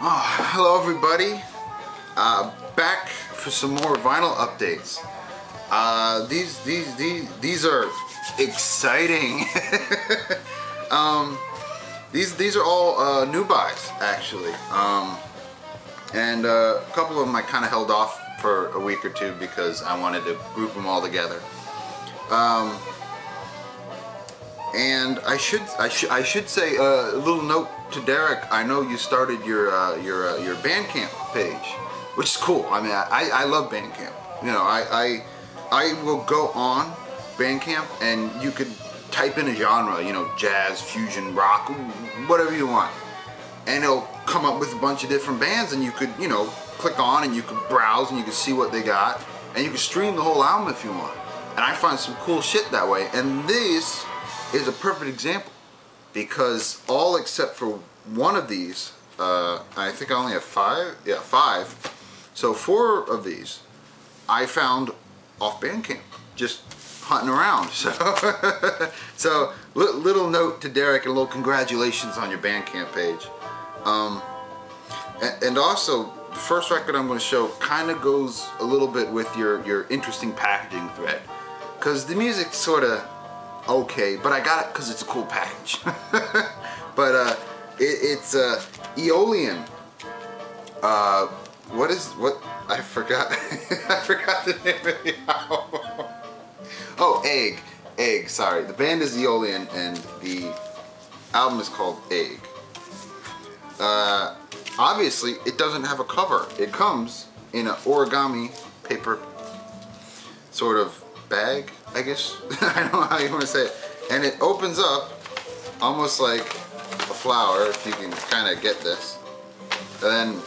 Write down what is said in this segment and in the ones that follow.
Oh, hello everybody. Back for some more vinyl updates. These are exciting. These are all new buys actually. And a couple of them I kind of held off for a week or two because I wanted to group them all together. And I should say a little note to Derek. I know you started your Bandcamp page, which is cool. I mean, I love Bandcamp. You know, I will go on Bandcamp and you could type in a genre, you know, jazz, fusion, rock, whatever you want, and it'll come up with a bunch of different bands, and you could, you know, click on and you could browse and you could see what they got, and you could stream the whole album if you want. And I find some cool shit that way, and this is a perfect example because all except for one of these, I think I only have five. So 4 of these I found off Bandcamp, just hunting around. So little note to Derek, and a little congratulations on your Bandcamp page. And also, the first record I'm going to show kind of goes a little bit with your interesting packaging thread, because the music's sort of okay, but I got it because it's a cool package. But it's Eolian. What I forgot. I forgot the name of the album. Oh, Egg. Sorry, the band is Eolian and the album is called Egg. Obviously, it doesn't have a cover. It comes in an origami paper sort of bag, I guess. I don't know how you want to say it. And it opens up almost like a flower, if you can kind of get this. And then,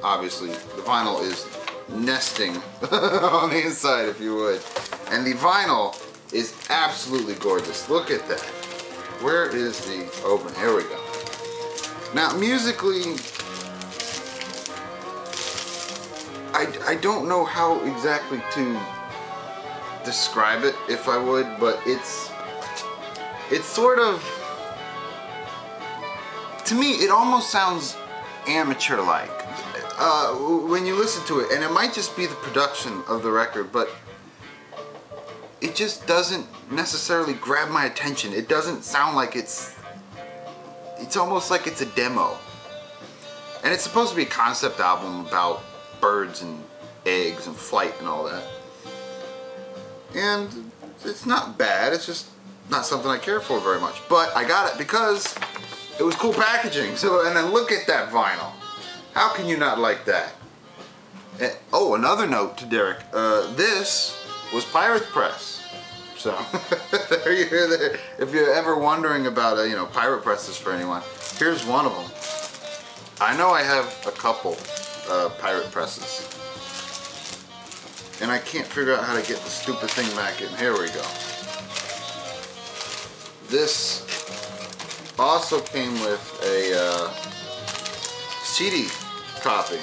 obviously, the vinyl is nesting on the inside, if you would. And the vinyl is absolutely gorgeous. Look at that. Where is the open? Here we go. Now, musically, I don't know how exactly to describe it, if I would, but it's sort of, to me, it almost sounds amateur-like when you listen to it, and it might just be the production of the record, but it just doesn't necessarily grab my attention. It doesn't sound like it's almost like it's a demo, and it's supposed to be a concept album about birds and eggs and flight and all that. And it's not bad, it's just not something I care for very much. But I got it because it was cool packaging. So, and then look at that vinyl. How can you not like that? And, oh, another note to Derek. This was Pirates Press. So, there you hear that. If you're ever wondering about, you know, pirate presses for anyone, here's one of them. I know I have a couple pirate presses, and I can't figure out how to get the stupid thing back in. Here we go. This also came with a CD copy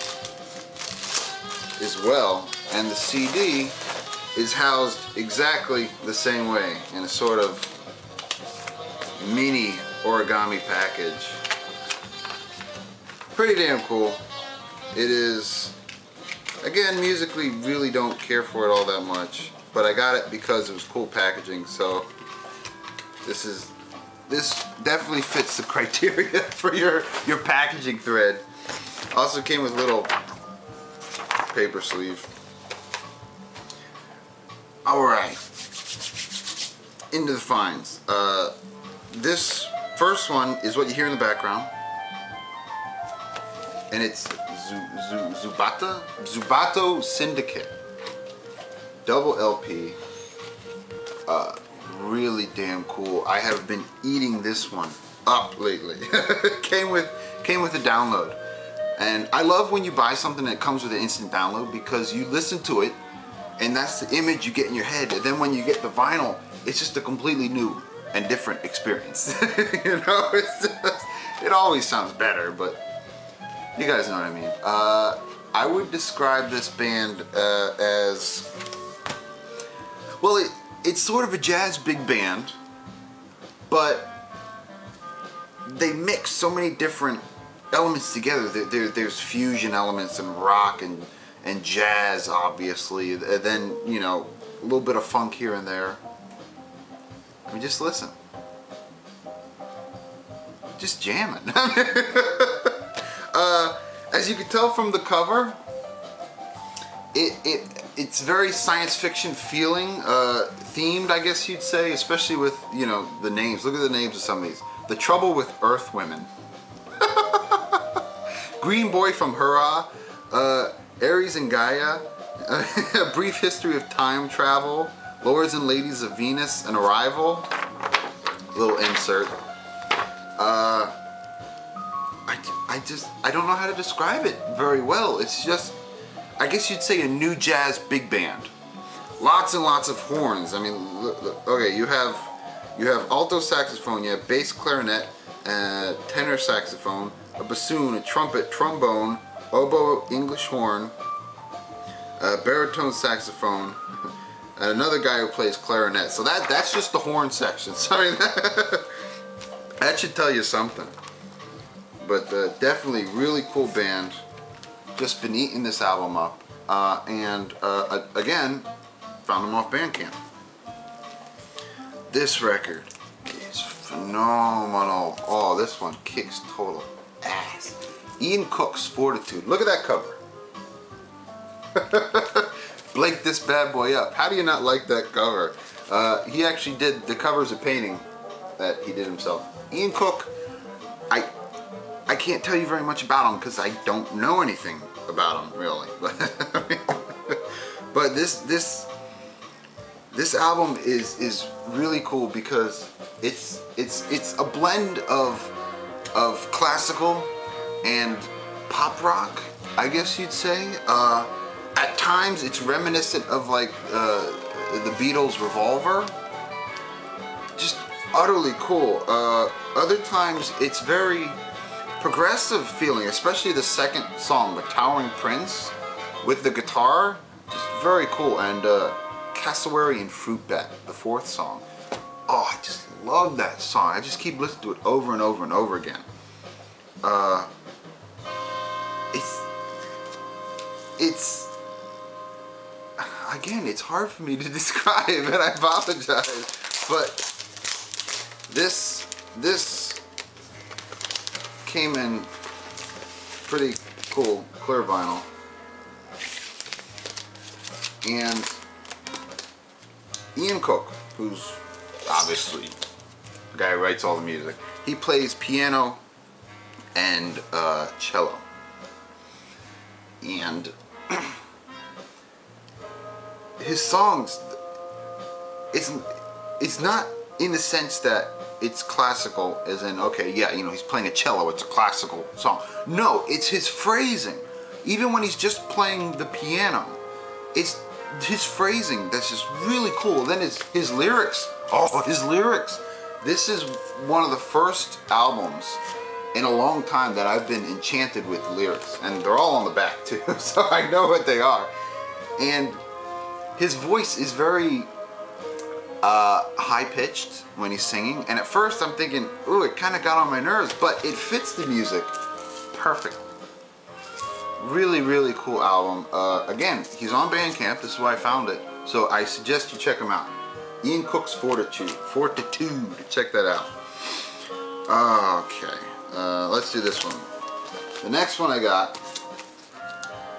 as well, and the CD is housed exactly the same way in a sort of mini origami package. Pretty damn cool. It is, again, musically really don't care for it all that much, but I got it because it was cool packaging. So this definitely fits the criteria for your packaging thread. Also came with little paper sleeve. Alright, into the finds. This first one is what you hear in the background, and it's Zubatto Syndicate, double LP. Really damn cool. I have been eating this one up lately. came with a download, and I love when you buy something that comes with an instant download, because you listen to it and that's the image you get in your head, and then when you get the vinyl, it's just a completely new and different experience. You know, it always sounds better, but you guys know what I mean. I would describe this band as, well, it's sort of a jazz big band, but they mix so many different elements together. There's fusion elements and rock and jazz, obviously. And then, you know, a little bit of funk here and there. I mean, just listen. Just jamming. As you can tell from the cover, it's very science fiction feeling, themed, I guess you'd say, especially with, you know, the names. Look at the names of some of these. The Trouble with Earth Women. Green Boy from Hurrah. Aries and Gaia. A Brief History of Time Travel. Lords and Ladies of Venus, An Arrival. Little insert. I don't know how to describe it very well. It's just, I guess you'd say a new jazz big band. Lots and lots of horns. I mean, look, okay, you have alto saxophone, you have bass clarinet, tenor saxophone, a bassoon, a trumpet, trombone, oboe, English horn, baritone saxophone, and another guy who plays clarinet. So that's just the horn section. So I mean, that should tell you something. But definitely really cool band. Just been eating this album up, and again, found them off Bandcamp. This record is phenomenal. Oh, this one kicks total ass. Ian Cooke's Fortitude. Look at that cover. Blake this bad boy up. How do you not like that cover? He actually did the cover's a painting that he did himself. Ian Cooke, I can't tell you very much about him because I don't know anything about him really. But this album is really cool because it's a blend of classical and pop rock, I guess you'd say. At times it's reminiscent of like the Beatles' Revolver. Just utterly cool. Other times it's very progressive feeling, especially the second song, The Towering Prince, with the guitar. Just very cool. And Cassowary and Fruit Bat, the fourth song. Oh, I just love that song. I just keep listening to it over and over and over again. It's again, it's hard for me to describe, and I apologize. But this came in pretty cool clear vinyl, and Ian Cooke, who's obviously the guy who writes all the music, he plays piano and cello, and his songs, it's not in the sense that it's classical, as in, okay, yeah, you know, he's playing a cello, it's a classical song. No, it's his phrasing. Even when he's just playing the piano, it's his phrasing that's just really cool. Then his lyrics. Oh, his lyrics. This is one of the first albums in a long time that I've been enchanted with the lyrics. And they're all on the back too, so I know what they are. And his voice is very high-pitched when he's singing, and at first I'm thinking, ooh, it kind of got on my nerves, but it fits the music perfect. Really, really cool album. Again, he's on Bandcamp. This is where I found it, so I suggest you check him out. Ian Cooke's Fortitude. Check that out. Okay, let's do this one. The next one I got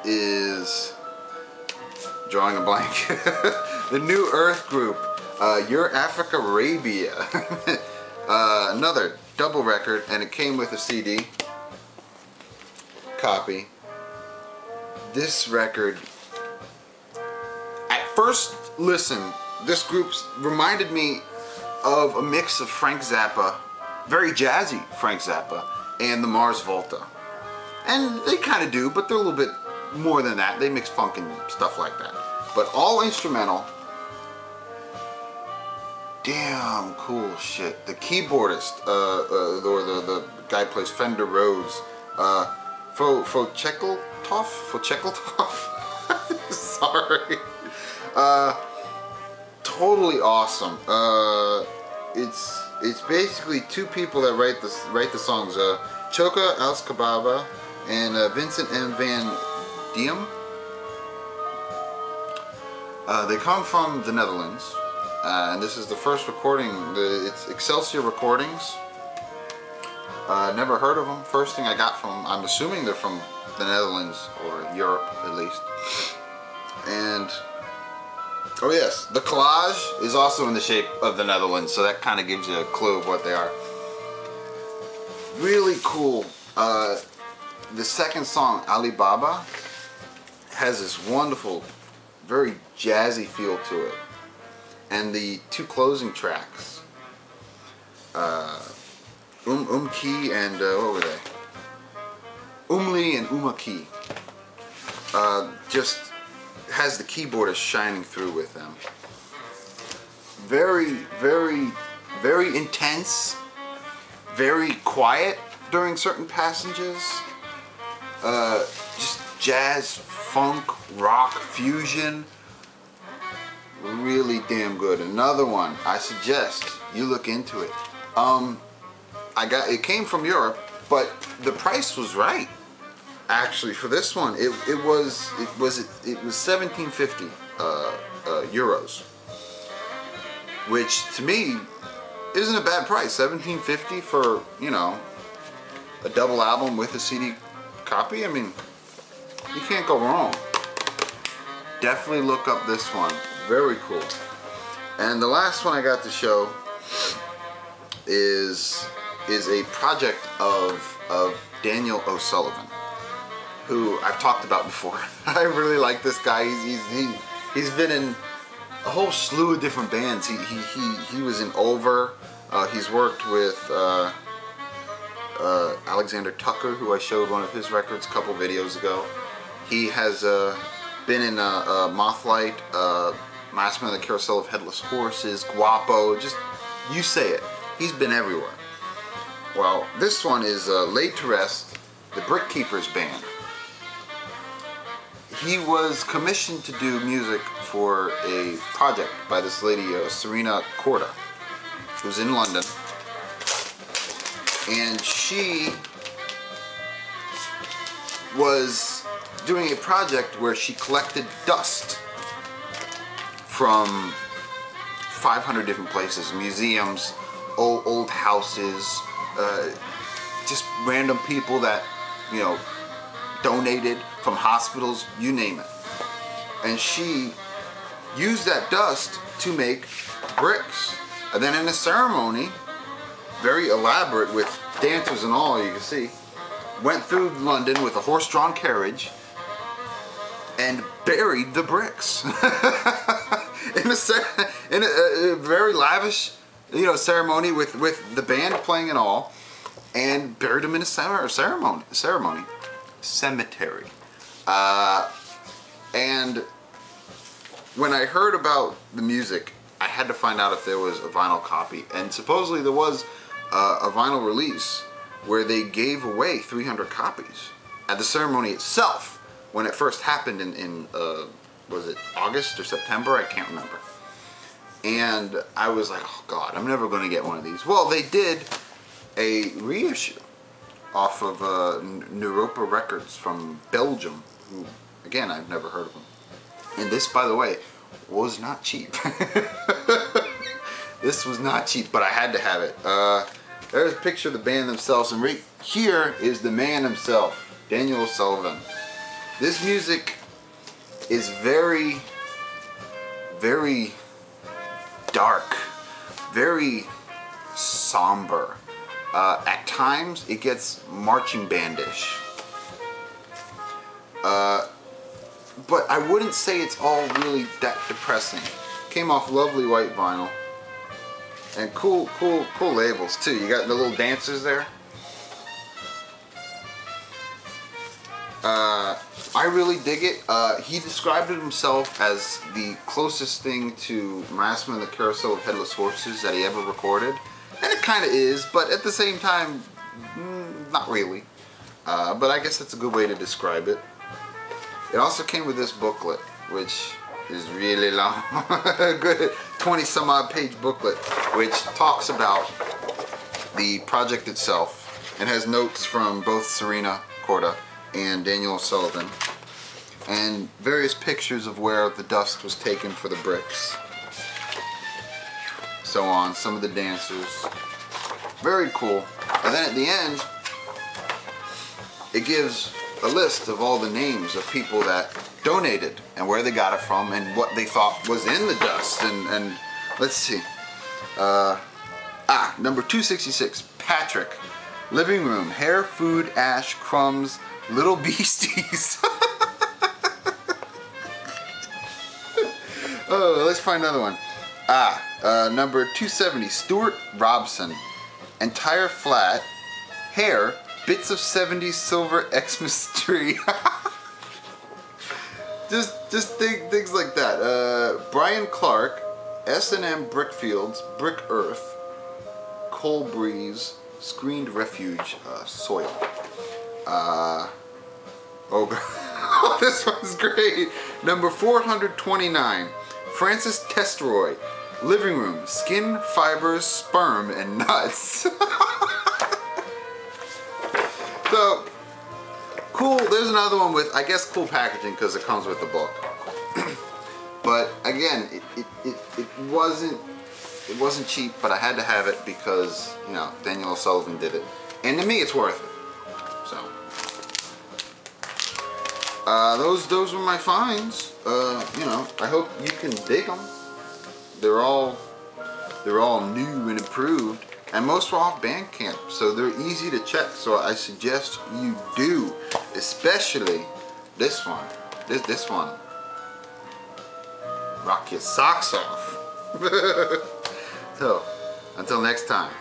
is, drawing a blank, the New Earth Group. Your Africa Arabia. Another double record, and it came with a CD copy. This record, at first listen, this group reminded me of a mix of Frank Zappa, very jazzy Frank Zappa, and the Mars Volta. And they kind of do, but they're a little bit more than that. They mix funk and stuff like that. But all instrumental. Damn cool shit. The keyboardist, or the guy who plays Fender Rhodes, Fochekeltov? Sorry. Totally awesome. It's basically two people that write the songs. Choka Alskababa and Vincent M. Van Diem. They come from the Netherlands, and this is the first recording. It's Excelsior Recordings. Never heard of them. First thing I got from, I'm assuming they're from the Netherlands or Europe at least. And oh yes, the collage is also in the shape of the Netherlands, so that kind of gives you a clue of what they are. Really cool. The second song, Alibaba, has this wonderful, very jazzy feel to it. And the two closing tracks, Umki and what were they? Umli and Umaki, just has the keyboardist shining through with them. Very, very, very intense, very quiet during certain passages. Just jazz, funk, rock, fusion. Really damn good. Another one I suggest you look into it. It came from Europe, but the price was right. Actually, for this one, it was 1750 euros, which to me isn't a bad price. 1750 for, you know, a double album with a CD copy. I mean, you can't go wrong. Definitely look up this one. Very cool. And the last one I got to show is a project of Daniel O'Sullivan, who I've talked about before. I really like this guy. He's been in a whole slew of different bands. He was in Over. He's worked with Alexander Tucker, who I showed one of his records a couple videos ago. He has been in Mothlight, Last Man on the Carousel of Headless Horses, Guapo, just you say it. He's been everywhere. Well, this one is Laid to Rest, the Brick Keepers Band. He was commissioned to do music for a project by this lady, Serena Corda, who's in London. And she was doing a project where she collected dust from 500 different places, museums, old houses, just random people that, you know, donated, from hospitals, you name it. And she used that dust to make bricks. And then in a ceremony, very elaborate with dancers and all, you can see, went through London with a horse-drawn carriage and buried the bricks in a very lavish, you know, ceremony with the band playing and all, and buried them in a cemetery. And when I heard about the music, I had to find out if there was a vinyl copy, and supposedly there was a vinyl release where they gave away 300 copies at the ceremony itself when it first happened in was it August or September? I can't remember. And I was like, oh God, I'm never going to get one of these. Well, they did a reissue off of Europa Records from Belgium, who, again, I've never heard of them. And this, by the way, was not cheap. This was not cheap, but I had to have it. There's a picture of the band themselves, and right here is the man himself, Daniel O'Sullivan. This music is very, very dark, very somber. At times, it gets marching bandish. But I wouldn't say it's all really that depressing. Came off lovely white vinyl. And cool labels too. You got the little dancers there. I really dig it. He described it himself as the closest thing to Last Man on the Carousel of Headless Horses that he ever recorded. And it kind of is, but at the same time, not really. But I guess that's a good way to describe it. It also came with this booklet, which is really long. A good 20-some-odd page booklet, which talks about the project itself. It has notes from both Serena Corda and Daniel Sullivan, and various pictures of where the dust was taken for the bricks. So on, some of the dancers. Very cool. And then at the end, it gives a list of all the names of people that donated and where they got it from and what they thought was in the dust. And let's see. Number 266, Patrick. Living room, hair, food, ash, crumbs, little beasties. Oh, let's find another one. Number 270, Stuart Robson. Entire flat, hair, bits of 70s silver Xmas tree. just things like that. Brian Clark, S&M Brickfields, Brick Earth, Coal Breeze, Screened Refuge, Soil. Oh, this one's great. Number 429, Francis Testroy. Living room, skin, fibers, sperm, and nuts. So, cool. There's another one with, I guess, cool packaging because it comes with the book. But again, it wasn't cheap, but I had to have it because, you know, Daniel O'Sullivan did it, and to me, it's worth it. So, those were my finds. You know, I hope you can dig them. They're all new and improved, and most are off Bandcamp, so they're easy to check. So I suggest you do, especially this one. This one. Rock your socks off. So, until next time.